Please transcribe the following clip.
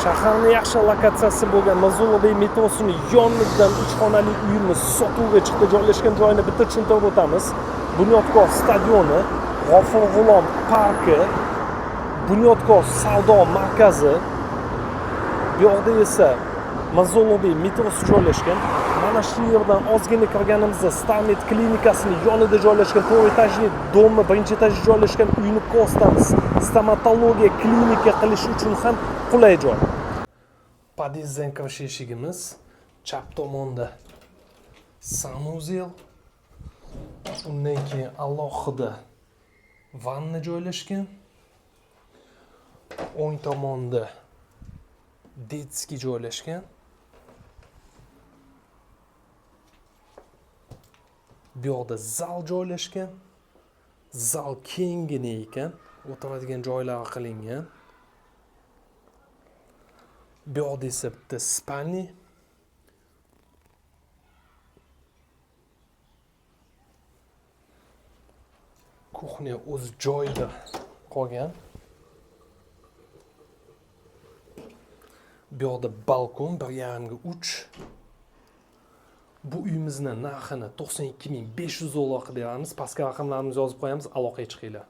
Shaharning yaxshi lokatsiyasi bo'lgan Mazulobey metrosining yonidan 3 xonali uyimiz sotuvga chiqdi. Joylashgan joyini bitta tushuntirib o'tamiz. Bunyodkor stadioni, G'ofur G'ulom parki, Bunyodkor savdo markazi, bu yoqda esa Mazulobey metrosi joylashgan. Mana shu yerdan ozgina kirganimizda Starmed klinikasining yonida joylashgan 4 etajli domni 1-etajda joylashgan uyni ko'rsatamiz. Stomatologiya klinika qilish uchun ham qulay joy. Podyezddan kirish eshigimiz, chap tomonda sanuzel, undan keyin alohida vanna joylashgan. O'ng tomonda detskiy joylashgan. Bu yoqda zal joylashgan. Zal kengina ekan, o'tiradigan joylari qilingan. Bu yoqda esa bitta spalni. Kuxnya o'z joyida qolgan. Bu yoqda balkon 1,5 ga 3. Bu uyimizning narxini $92,500 qilib beramiz. Pastga raqamlarimizni yozib qo'yamiz, aloqaga chiqinglar.